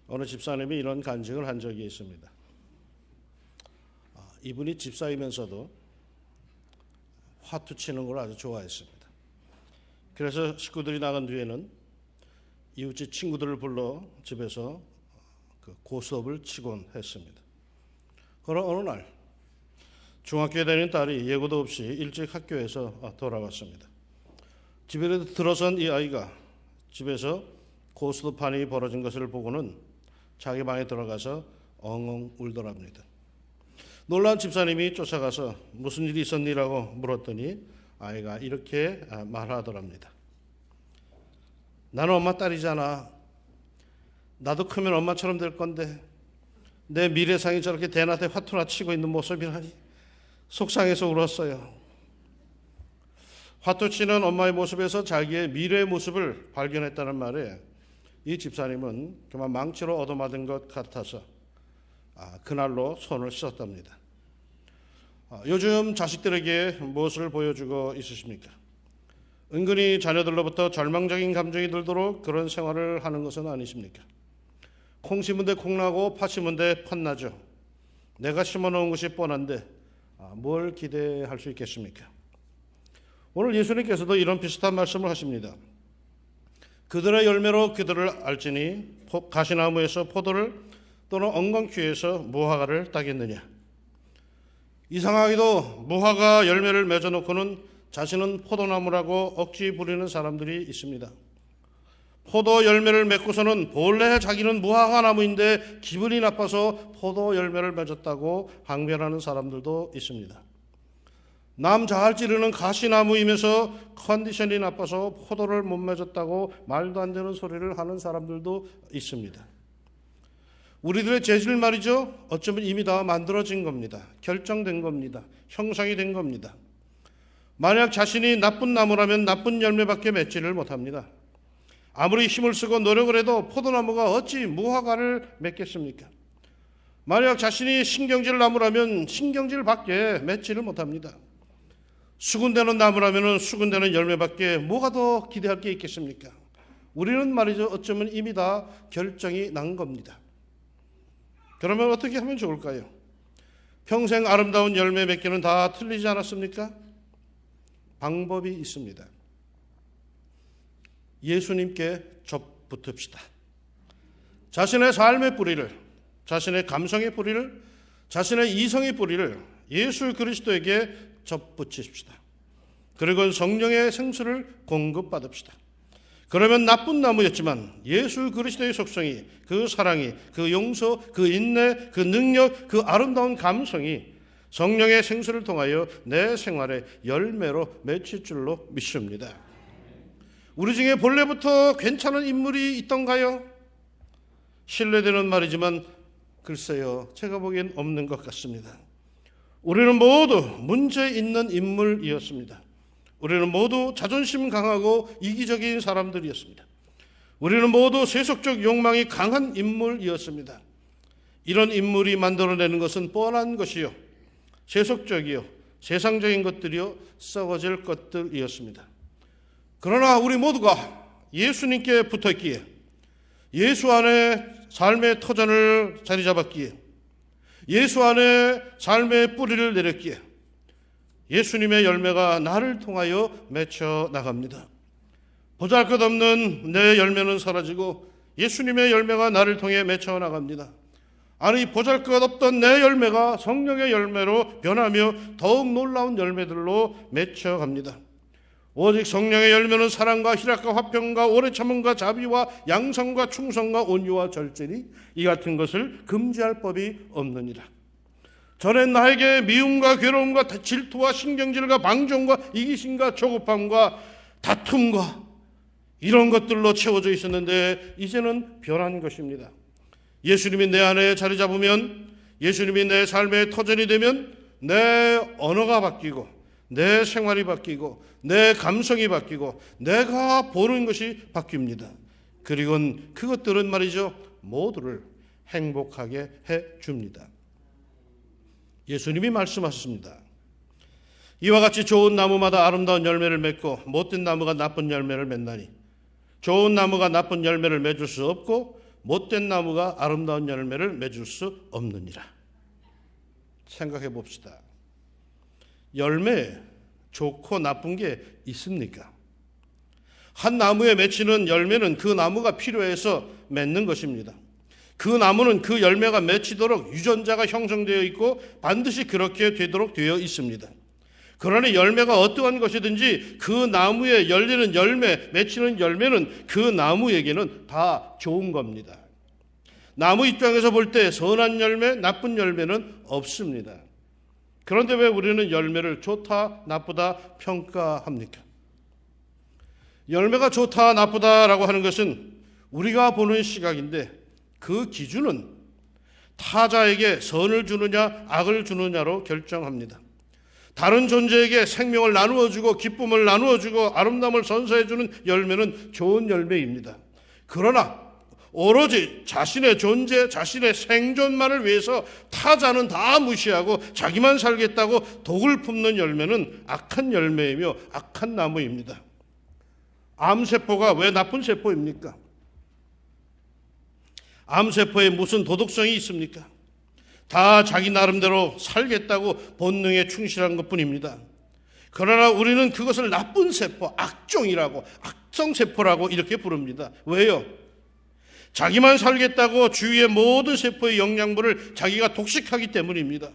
어느 집사님이 이런 간증을 한 적이 있습니다. 이분이 집사이면서도 화투 치는 걸 아주 좋아했습니다. 그래서 식구들이 나간 뒤에는 이웃집 친구들을 불러 집에서 고스톱을 치곤 했습니다. 그러나 어느 날 중학교에 다니는 딸이 예고도 없이 일찍 학교에서 돌아왔습니다. 집에 들어선 이 아이가 집에서 고스톱판이 벌어진 것을 보고는 자기 방에 들어가서 엉엉 울더랍니다. 놀란 집사님이 쫓아가서 무슨 일이 있었니라고 물었더니 아이가 이렇게 말하더랍니다. 나는 엄마 딸이잖아. 나도 크면 엄마처럼 될 건데 내 미래상이 저렇게 대낮에 화투나 치고 있는 모습이라니 속상해서 울었어요. 화투 치는 엄마의 모습에서 자기의 미래의 모습을 발견했다는 말에 이 집사님은 그만 망치로 얻어맞은 것 같아서 그날로 손을 씻었답니다. 요즘 자식들에게 무엇을 보여주고 있으십니까? 은근히 자녀들로부터 절망적인 감정이 들도록 그런 생활을 하는 것은 아니십니까? 콩 심은 데 콩 나고 팥 심은 데 팥 나죠. 내가 심어놓은 것이 뻔한데 뭘 기대할 수 있겠습니까? 오늘 예수님께서도 이런 비슷한 말씀을 하십니다. 그들의 열매로 그들을 알지니 가시나무에서 포도를 또는 엉겅퀴에서 무화과를 따겠느냐. 이상하게도 무화과 열매를 맺어놓고는 자신은 포도나무라고 억지 부리는 사람들이 있습니다. 포도 열매를 맺고서는 본래 자기는 무화과 나무인데 기분이 나빠서 포도 열매를 맺었다고 항변하는 사람들도 있습니다. 남 자할 찌르는 가시나무이면서 컨디션이 나빠서 포도를 못 맺었다고 말도 안 되는 소리를 하는 사람들도 있습니다. 우리들의 재질 말이죠. 어쩌면 이미 다 만들어진 겁니다. 결정된 겁니다. 형성이 된 겁니다. 만약 자신이 나쁜 나무라면 나쁜 열매밖에 맺지를 못합니다. 아무리 힘을 쓰고 노력을 해도 포도나무가 어찌 무화과를 맺겠습니까? 만약 자신이 신경질 나무라면 신경질밖에 맺지를 못합니다. 수군대는 나무라면 수군대는 열매밖에 뭐가 더 기대할 게 있겠습니까? 우리는 말이죠. 어쩌면 이미 다 결정이 난 겁니다. 그러면 어떻게 하면 좋을까요? 평생 아름다운 열매 맺기는 다 틀리지 않았습니까? 방법이 있습니다. 예수님께 접붙읍시다. 자신의 삶의 뿌리를, 자신의 감성의 뿌리를, 자신의 이성의 뿌리를 예수 그리스도에게 접붙이십시다. 그리고 성령의 생수를 공급받읍시다. 그러면 나쁜 나무였지만 예수 그리스도의 속성이, 그 사랑이, 그 용서, 그 인내, 그 능력, 그 아름다운 감성이 성령의 생수를 통하여 내 생활의 열매로 맺힐 줄로 믿습니다. 우리 중에 본래부터 괜찮은 인물이 있던가요? 신뢰되는 말이지만 글쎄요, 제가 보기엔 없는 것 같습니다. 우리는 모두 문제 있는 인물이었습니다. 우리는 모두 자존심 강하고 이기적인 사람들이었습니다. 우리는 모두 세속적 욕망이 강한 인물이었습니다. 이런 인물이 만들어내는 것은 뻔한 것이요, 세속적이요, 세상적인 것들이요, 썩어질 것들이었습니다. 그러나 우리 모두가 예수님께 붙었기에, 예수 안에 삶의 터전을 자리 잡았기에, 예수 안에 삶의 뿌리를 내렸기에 예수님의 열매가 나를 통하여 맺혀 나갑니다. 보잘것없는 내 열매는 사라지고 예수님의 열매가 나를 통해 맺혀 나갑니다. 아니, 보잘것없던 내 열매가 성령의 열매로 변하며 더욱 놀라운 열매들로 맺혀 갑니다. 오직 성령의 열매는 사랑과 희락과 화평과 오래 참음과 자비와 양성과 충성과 온유와 절제니 이 같은 것을 금지할 법이 없느니라. 전에 나에게 미움과 괴로움과 질투와 신경질과 방종과 이기심과 조급함과 다툼과 이런 것들로 채워져 있었는데 이제는 변한 것입니다. 예수님이 내 안에 자리 잡으면, 예수님이 내 삶의 터전이 되면 내 언어가 바뀌고 내 생활이 바뀌고 내 감성이 바뀌고 내가 보는 것이 바뀝니다. 그리고 그것들은 말이죠, 모두를 행복하게 해줍니다. 예수님이 말씀하셨습니다. 이와 같이 좋은 나무마다 아름다운 열매를 맺고 못된 나무가 나쁜 열매를 맺나니 좋은 나무가 나쁜 열매를 맺을 수 없고 못된 나무가 아름다운 열매를 맺을 수 없느니라. 생각해 봅시다. 열매 좋고 나쁜 게 있습니까? 한 나무에 맺히는 열매는 그 나무가 필요해서 맺는 것입니다. 그 나무는 그 열매가 맺히도록 유전자가 형성되어 있고 반드시 그렇게 되도록 되어 있습니다. 그러나 열매가 어떠한 것이든지 그 나무에 열리는 열매, 맺히는 열매는 그 나무에게는 다 좋은 겁니다. 나무 입장에서 볼 때 선한 열매, 나쁜 열매는 없습니다. 그런데 왜 우리는 열매를 좋다, 나쁘다 평가합니까? 열매가 좋다, 나쁘다라고 하는 것은 우리가 보는 시각인데 그 기준은 타자에게 선을 주느냐, 악을 주느냐로 결정합니다. 다른 존재에게 생명을 나누어주고 기쁨을 나누어주고 아름다움을 선사해주는 열매는 좋은 열매입니다. 그러나 오로지 자신의 존재, 자신의 생존만을 위해서 타자는 다 무시하고 자기만 살겠다고 독을 품는 열매는 악한 열매이며 악한 나무입니다. 암세포가 왜 나쁜 세포입니까? 암세포에 무슨 도덕성이 있습니까? 다 자기 나름대로 살겠다고 본능에 충실한 것뿐입니다. 그러나 우리는 그것을 나쁜 세포, 악종이라고, 악성세포라고 이렇게 부릅니다. 왜요? 자기만 살겠다고 주위의 모든 세포의 영양분을 자기가 독식하기 때문입니다.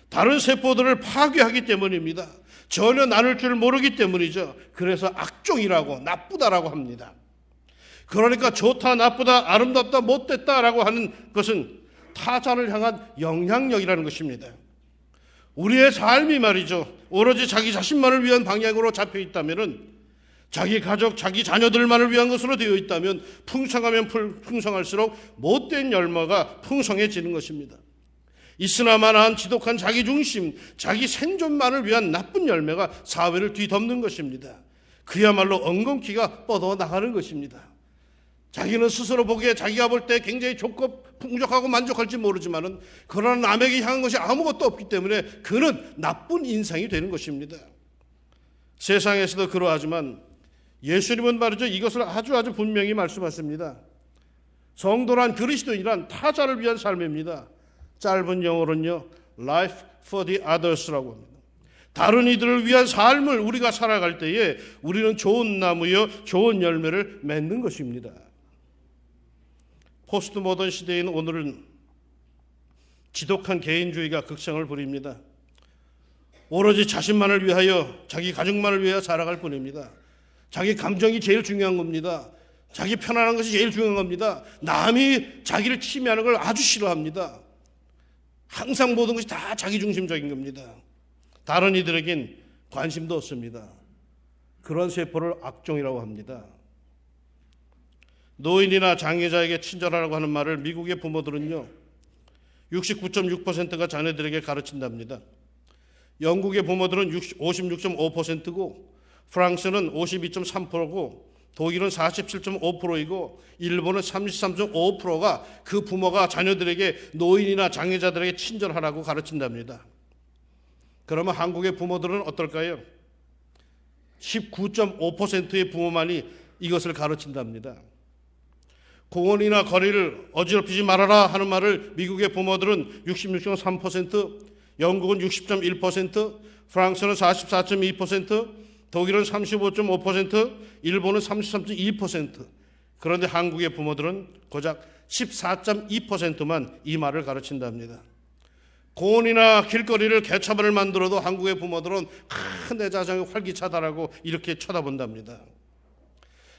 다른 세포들을 파괴하기 때문입니다. 전혀 나눌 줄 모르기 때문이죠. 그래서 악종이라고, 나쁘다라고 합니다. 그러니까 좋다, 나쁘다, 아름답다, 못됐다라고 하는 것은 타자를 향한 영향력이라는 것입니다. 우리의 삶이 말이죠, 오로지 자기 자신만을 위한 방향으로 잡혀 있다면, 자기 가족, 자기 자녀들만을 위한 것으로 되어 있다면 풍성하면 풍성할수록 못된 열매가 풍성해지는 것입니다. 있으나마나한 지독한 자기중심, 자기 생존만을 위한 나쁜 열매가 사회를 뒤덮는 것입니다. 그야말로 엉겅퀴가 뻗어나가는 것입니다. 자기는 스스로 보기에 자기가 볼 때 굉장히 좋고 풍족하고 만족할지 모르지만은 그러나 남에게 향한 것이 아무것도 없기 때문에 그는 나쁜 인상이 되는 것입니다. 세상에서도 그러하지만 예수님은 말이죠, 이것을 아주 분명히 말씀하십니다. 성도란 그리스도인이란 타자를 위한 삶입니다. 짧은 영어로는요, life for the others라고 합니다. 다른 이들을 위한 삶을 우리가 살아갈 때에 우리는 좋은 나무여 좋은 열매를 맺는 것입니다. 포스트 모던 시대인 오늘은 지독한 개인주의가 극성을 부립니다. 오로지 자신만을 위하여, 자기 가족만을 위하여 살아갈 뿐입니다. 자기 감정이 제일 중요한 겁니다. 자기 편안한 것이 제일 중요한 겁니다. 남이 자기를 침해하는 걸 아주 싫어합니다. 항상 모든 것이 다 자기중심적인 겁니다. 다른 이들에겐 관심도 없습니다. 그런 세포를 악종이라고 합니다. 노인이나 장애자에게 친절하라고 하는 말을 미국의 부모들은요, 69.6%가 자녀들에게 가르친답니다. 영국의 부모들은 56.5%고 프랑스는 52.3%고 독일은 47.5%이고 일본은 33.5%가 그 부모가 자녀들에게 노인이나 장애자들에게 친절하라고 가르친답니다. 그러면 한국의 부모들은 어떨까요? 19.5%의 부모만이 이것을 가르친답니다. 공원이나 거리를 어지럽히지 말아라 하는 말을 미국의 부모들은 66.3%, 영국은 60.1%, 프랑스는 44.2%, 독일은 35.5%, 일본은 33.2%. 그런데 한국의 부모들은 고작 14.2%만 이 말을 가르친답니다. 공원이나 길거리를 개차반을 만들어도 한국의 부모들은 내 자장이 활기차다라고 이렇게 쳐다본답니다.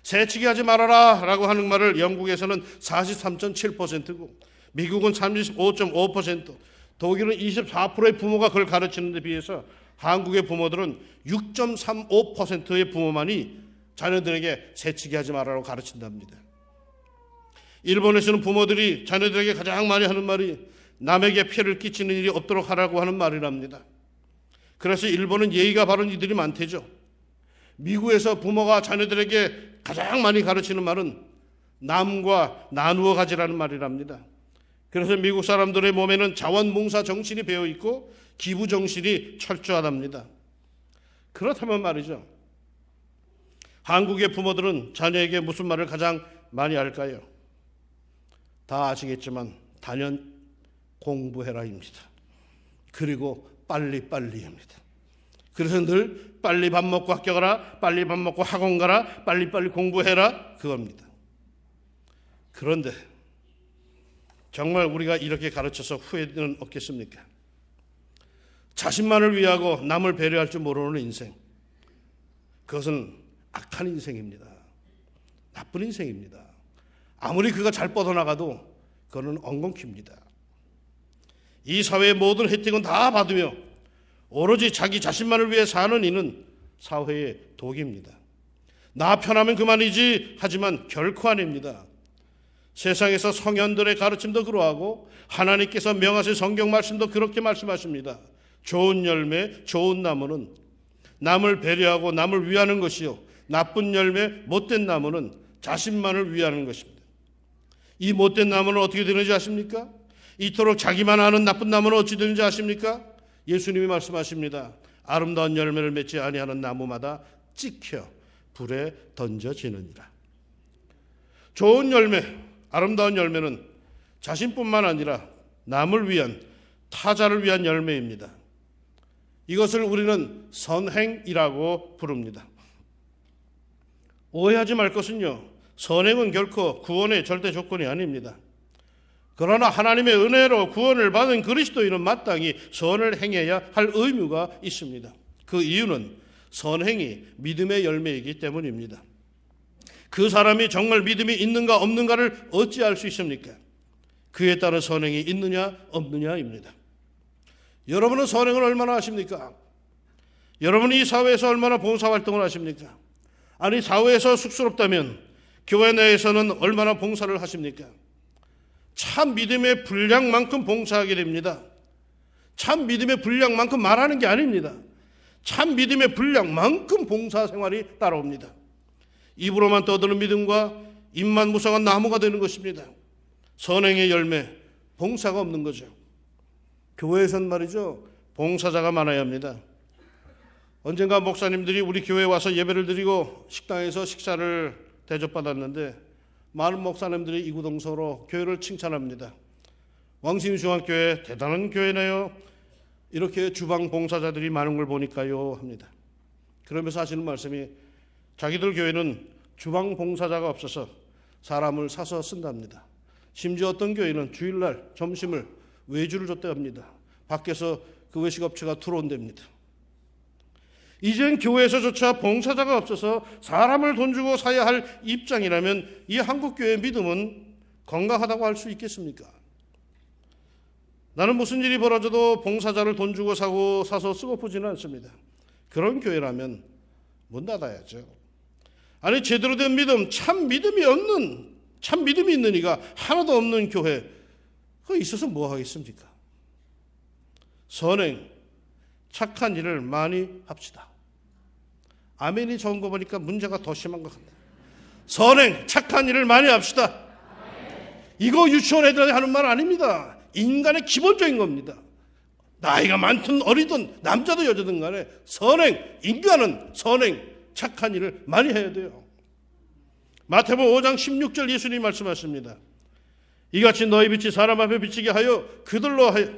새치기 하지 말아라 라고 하는 말을 영국에서는 43.7%고 미국은 35.5%, 독일은 24%의 부모가 그걸 가르치는 데 비해서 한국의 부모들은 6.35%의 부모만이 자녀들에게 새치기 하지 말아라고 가르친답니다. 일본에서는 부모들이 자녀들에게 가장 많이 하는 말이 남에게 피해를 끼치는 일이 없도록 하라고 하는 말이랍니다. 그래서 일본은 예의가 바른 이들이 많대죠. 미국에서 부모가 자녀들에게 가장 많이 가르치는 말은 남과 나누어 가지라는 말이랍니다. 그래서 미국 사람들의 몸에는 자원봉사 정신이 배어있고 기부 정신이 철저하답니다. 그렇다면 말이죠, 한국의 부모들은 자녀에게 무슨 말을 가장 많이 할까요? 다 아시겠지만 단연 공부해라입니다. 그리고 빨리빨리입니다. 그래서 늘 빨리 밥 먹고 학교 가라, 빨리 밥 먹고 학원 가라, 빨리빨리 공부해라, 그겁니다. 그런데 정말 우리가 이렇게 가르쳐서 후회는 없겠습니까? 자신만을 위하고 남을 배려할 줄 모르는 인생, 그것은 악한 인생입니다. 나쁜 인생입니다. 아무리 그가 잘 뻗어나가도 그거는 엉겅퀴입니다. 이 사회의 모든 혜택은 다 받으며 오로지 자기 자신만을 위해 사는 이는 사회의 독입니다. 나 편하면 그만이지 하지만 결코 아닙니다. 세상에서 성현들의 가르침도 그러하고 하나님께서 명하신 성경 말씀도 그렇게 말씀하십니다. 좋은 열매, 좋은 나무는 남을 배려하고 남을 위하는 것이요, 나쁜 열매, 못된 나무는 자신만을 위하는 것입니다. 이 못된 나무는 어떻게 되는지 아십니까? 이토록 자기만 아는 나쁜 나무는 어찌 되는지 아십니까? 예수님이 말씀하십니다. 아름다운 열매를 맺지 아니하는 나무마다 찍혀 불에 던져지느니라. 좋은 열매, 아름다운 열매는 자신뿐만 아니라 남을 위한, 타자를 위한 열매입니다. 이것을 우리는 선행이라고 부릅니다. 오해하지 말 것은요, 선행은 결코 구원의 절대 조건이 아닙니다. 그러나 하나님의 은혜로 구원을 받은 그리스도인은 마땅히 선을 행해야 할 의무가 있습니다. 그 이유는 선행이 믿음의 열매이기 때문입니다. 그 사람이 정말 믿음이 있는가 없는가를 어찌 알 수 있습니까? 그에 따른 선행이 있느냐 없느냐입니다. 여러분은 선행을 얼마나 하십니까? 여러분이 이 사회에서 얼마나 봉사활동을 하십니까? 아니, 사회에서 쑥스럽다면 교회 내에서는 얼마나 봉사를 하십니까? 참 믿음의 분량만큼 봉사하게 됩니다. 참 믿음의 분량만큼 말하는 게 아닙니다. 참 믿음의 분량만큼 봉사 생활이 따라옵니다. 입으로만 떠드는 믿음과 입만 무성한 나무가 되는 것입니다. 선행의 열매, 봉사가 없는 거죠. 교회에선 말이죠, 봉사자가 많아야 합니다. 언젠가 목사님들이 우리 교회에 와서 예배를 드리고 식당에서 식사를 대접받았는데 많은 목사님들이 이구동성으로 교회를 칭찬합니다. 왕심중학교에 대단한 교회네요. 이렇게 주방 봉사자들이 많은 걸 보니까요 합니다. 그러면서 하시는 말씀이 자기들 교회는 주방 봉사자가 없어서 사람을 사서 쓴답니다. 심지어 어떤 교회는 주일날 점심을 외주를 줬다 합니다. 밖에서 그 외식업체가 들어온답니다. 이젠 교회에서조차 봉사자가 없어서 사람을 돈 주고 사야 할 입장이라면 이 한국교회의 믿음은 건강하다고 할 수 있겠습니까? 나는 무슨 일이 벌어져도 봉사자를 돈 주고 사서 쓰고 보지는 않습니다. 그런 교회라면 문 닫아야죠. 아니, 제대로 된 믿음, 참 믿음이 있는 이가 하나도 없는 교회, 그거 있어서 뭐 하겠습니까? 선행, 착한 일을 많이 합시다. 아멘이 좋은 거 보니까 문제가 더 심한 것 같아요. 선행, 착한 일을 많이 합시다. 이거 유치원 애들이 하는 말 아닙니다. 인간의 기본적인 겁니다. 나이가 많든 어리든 남자든 여자든 간에 인간은 선행, 착한 일을 많이 해야 돼요. 마태복음 5장 16절 예수님이 말씀하십니다. 이같이 너희 빛이 사람 앞에 비치게 하여 그들로 하여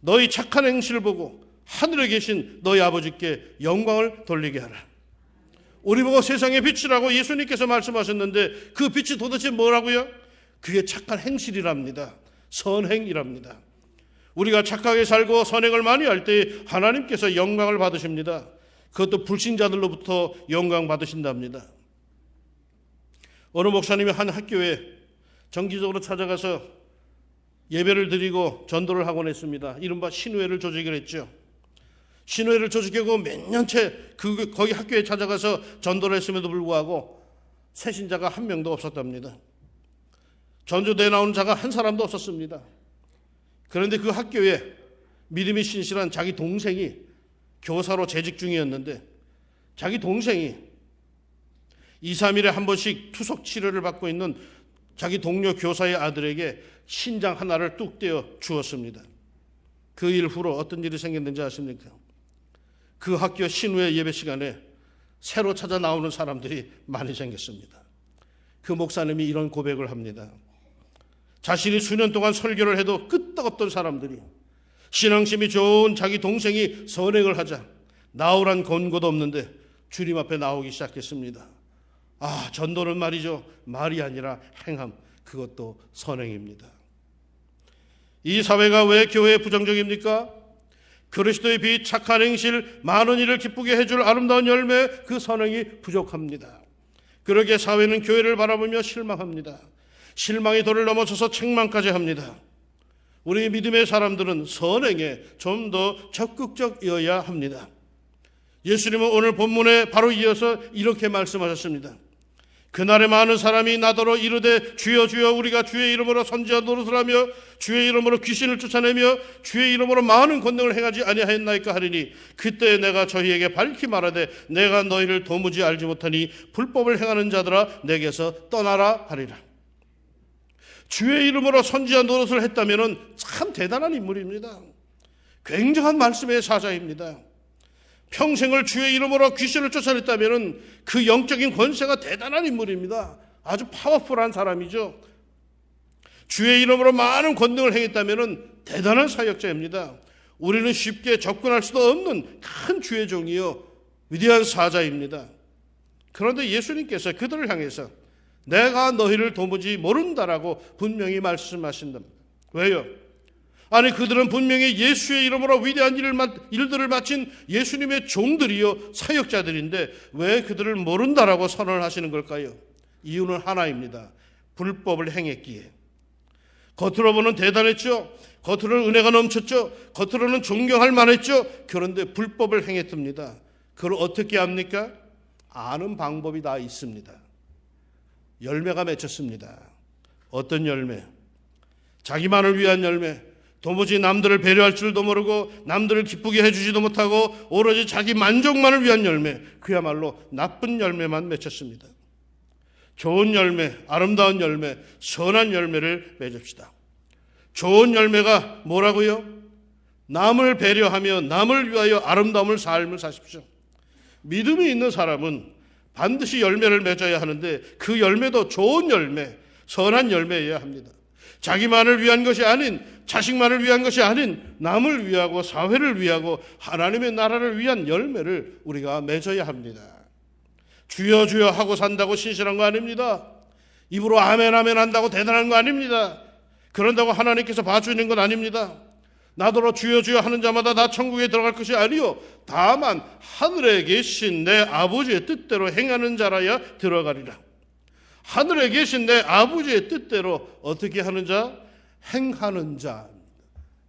너희 착한 행실을 보고 하늘에 계신 너희 아버지께 영광을 돌리게 하라. 우리 보고 세상의 빛이라고 예수님께서 말씀하셨는데 그 빛이 도대체 뭐라고요? 그게 착한 행실이랍니다. 선행이랍니다. 우리가 착하게 살고 선행을 많이 할 때 하나님께서 영광을 받으십니다. 그것도 불신자들로부터 영광 받으신답니다. 어느 목사님이 한 학교에 정기적으로 찾아가서 예배를 드리고 전도를 하곤 했습니다. 이른바 신회를 조직을 했죠. 신회를 조직하고 몇 년째 거기 학교에 찾아가서 전도를 했음에도 불구하고 새신자가 한 명도 없었답니다. 전도대에 나오는 자가 한 사람도 없었습니다. 그런데 그 학교에 믿음이 신실한 자기 동생이 교사로 재직 중이었는데 자기 동생이 2, 3일에 한 번씩 투석 치료를 받고 있는 자기 동료 교사의 아들에게 신장 하나를 뚝 떼어 주었습니다. 그 일 후로 어떤 일이 생겼는지 아십니까? 그 학교 신우의 예배 시간에 새로 찾아 나오는 사람들이 많이 생겼습니다. 그 목사님이 이런 고백을 합니다. 자신이 수년 동안 설교를 해도 끄떡없던 사람들이 신앙심이 좋은 자기 동생이 선행을 하자 나오란 권고도 없는데 주님 앞에 나오기 시작했습니다. 전도는 말이죠. 말이 아니라 행함, 그것도 선행입니다. 이 사회가 왜 교회에 부정적입니까? 그리스도의 빛, 착한 행실, 많은 이를 기쁘게 해줄 아름다운 열매, 그 선행이 부족합니다. 그러기에 사회는 교회를 바라보며 실망합니다. 실망의 도를 넘어서서 책망까지 합니다. 우리 믿음의 사람들은 선행에 좀 더 적극적이어야 합니다. 예수님은 오늘 본문에 바로 이어서 이렇게 말씀하셨습니다. 그날에 많은 사람이 나더러 이르되 주여 주여 우리가 주의 이름으로 선지자 노릇을 하며 주의 이름으로 귀신을 쫓아내며 주의 이름으로 많은 권능을 행하지 아니하였나이까 하리니 그때 내가 저희에게 밝히 말하되 내가 너희를 도무지 알지 못하니 불법을 행하는 자들아 내게서 떠나라 하리라. 주의 이름으로 선지자 노릇을 했다면 참 대단한 인물입니다. 굉장한 말씀의 사자입니다. 평생을 주의 이름으로 귀신을 쫓아냈다면 그 영적인 권세가 대단한 인물입니다. 아주 파워풀한 사람이죠. 주의 이름으로 많은 권능을 행했다면 대단한 사역자입니다. 우리는 쉽게 접근할 수도 없는 큰 주의 종이요 위대한 사자입니다. 그런데 예수님께서 그들을 향해서 내가 너희를 도무지 모른다라고 분명히 말씀하신다. 왜요? 아니 그들은 분명히 예수의 이름으로 위대한 일들을 마친 예수님의 종들이요 사역자들인데 왜 그들을 모른다라고 선언을 하시는 걸까요? 이유는 하나입니다. 불법을 행했기에. 겉으로 보는 대단했죠. 겉으로는 은혜가 넘쳤죠. 겉으로는 존경할 만했죠. 그런데 불법을 행했습니다. 그걸 어떻게 합니까? 아는 방법이 다 있습니다. 열매가 맺혔습니다. 어떤 열매? 자기만을 위한 열매. 도무지 남들을 배려할 줄도 모르고 남들을 기쁘게 해주지도 못하고 오로지 자기 만족만을 위한 열매, 그야말로 나쁜 열매만 맺혔습니다. 좋은 열매, 아름다운 열매, 선한 열매를 맺읍시다. 좋은 열매가 뭐라고요? 남을 배려하며 남을 위하여 아름다움을 삶을 사십시오. 믿음이 있는 사람은 반드시 열매를 맺어야 하는데 그 열매도 좋은 열매, 선한 열매여야 합니다. 자기만을 위한 것이 아닌, 자식만을 위한 것이 아닌 남을 위하고 사회를 위하고 하나님의 나라를 위한 열매를 우리가 맺어야 합니다. 주여 주여 하고 산다고 신실한 거 아닙니다. 입으로 아멘 아멘 한다고 대단한 거 아닙니다. 그런다고 하나님께서 봐주는 건 아닙니다. 나더러 주여 주여 하는 자마다 다 천국에 들어갈 것이 아니요 다만 하늘에 계신 내 아버지의 뜻대로 행하는 자라야 들어가리라. 하늘에 계신 내 아버지의 뜻대로 어떻게 하는 자? 행하는 자.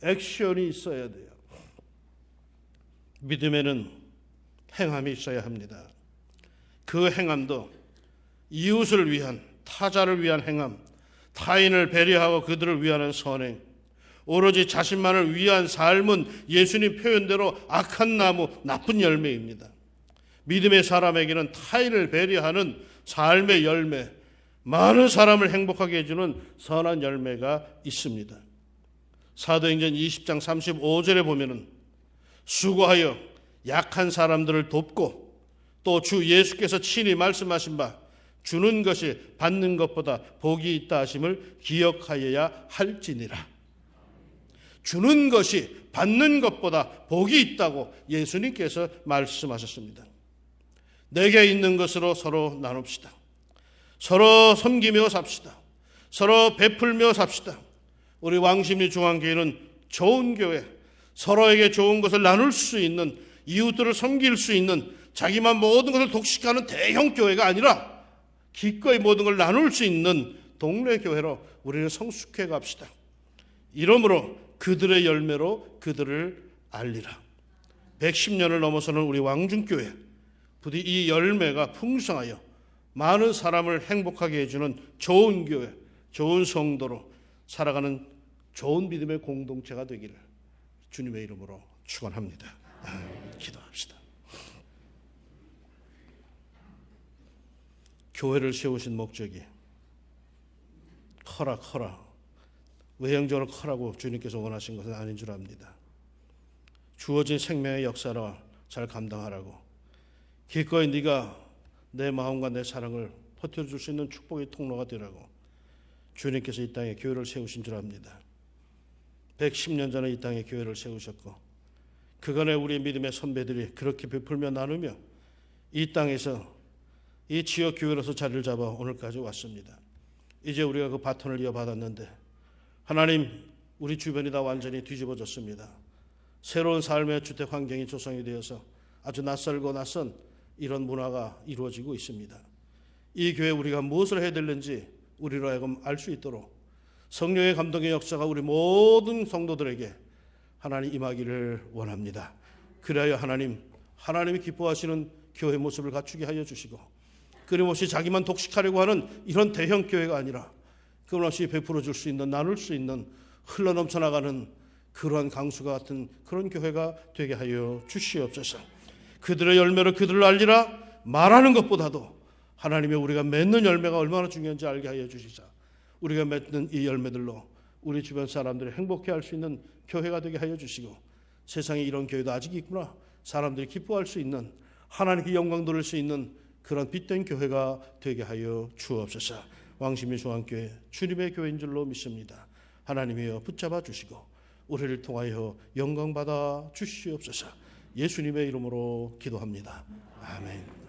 액션이 있어야 돼요. 믿음에는 행함이 있어야 합니다. 그 행함도 이웃을 위한, 타자를 위한 행함, 타인을 배려하고 그들을 위하는 선행, 오로지 자신만을 위한 삶은 예수님 표현대로 악한 나무, 나쁜 열매입니다. 믿음의 사람에게는 타인을 배려하는 삶의 열매, 많은 사람을 행복하게 해주는 선한 열매가 있습니다. 사도행전 20장 35절에 보면은 수고하여 약한 사람들을 돕고 또 주 예수께서 친히 말씀하신 바 주는 것이 받는 것보다 복이 있다 하심을 기억하여야 할지니라. 주는 것이 받는 것보다 복이 있다고 예수님께서 말씀하셨습니다. 내게 있는 것으로 서로 나눕시다. 서로 섬기며 삽시다. 서로 베풀며 삽시다. 우리 왕십리 중앙교회는 좋은 교회, 서로에게 좋은 것을 나눌 수 있는, 이웃들을 섬길 수 있는, 자기만 모든 것을 독식하는 대형 교회가 아니라 기꺼이 모든 걸 나눌 수 있는 동네 교회로 우리는 성숙해 갑시다. 이러므로 그들의 열매로 그들을 알리라. 110년을 넘어서는 우리 왕중교회, 부디 이 열매가 풍성하여 많은 사람을 행복하게 해주는 좋은 교회, 좋은 성도로 살아가는 좋은 믿음의 공동체가 되기를 주님의 이름으로 축원합니다. 기도합시다. 교회를 세우신 목적이 커라 외형적으로 커라고 주님께서 원하신 것은 아닌 줄 압니다. 주어진 생명의 역사를 잘 감당하라고, 기꺼이 네가 내 마음과 내 사랑을 퍼뜨려줄 수 있는 축복의 통로가 되라고 주님께서 이 땅에 교회를 세우신 줄 압니다. 110년 전에 이 땅에 교회를 세우셨고 그간의 우리 믿음의 선배들이 그렇게 베풀며 나누며 이 땅에서 이 지역 교회로서 자리를 잡아 오늘까지 왔습니다. 이제 우리가 그 바톤을 이어받았는데 하나님, 우리 주변이 다 완전히 뒤집어졌습니다. 새로운 삶의 주택 환경이 조성이 되어서 아주 낯설고 낯선 이런 문화가 이루어지고 있습니다. 이 교회 우리가 무엇을 해야 되는지 우리로 하여금 알 수 있도록 성령의 감동의 역사가 우리 모든 성도들에게 하나님 임하기를 원합니다. 그래야 하나님이 기뻐하시는 교회 모습을 갖추게 하여 주시고 끊임없이 자기만 독식하려고 하는 이런 대형 교회가 아니라 끊임없이 베풀어 줄 수 있는, 나눌 수 있는, 흘러넘쳐 나가는 그러한 강수가 같은 그런 교회가 되게 하여 주시옵소서. 그들의 열매로 그들을 알리라 말하는 것보다도 하나님의 우리가 맺는 열매가 얼마나 중요한지 알게 하여 주시자. 우리가 맺는 이 열매들로 우리 주변 사람들이 행복해 할 수 있는 교회가 되게 하여 주시고 세상에 이런 교회도 아직 있구나, 사람들이 기뻐할 수 있는, 하나님께 영광 돌릴 수 있는 그런 빛된 교회가 되게 하여 주옵소서. 왕십리 중앙교회 주님의 교회인 줄로 믿습니다. 하나님이여 붙잡아 주시고 우리를 통하여 영광 받아 주시옵소서. 예수님의 이름으로 기도합니다. 아멘.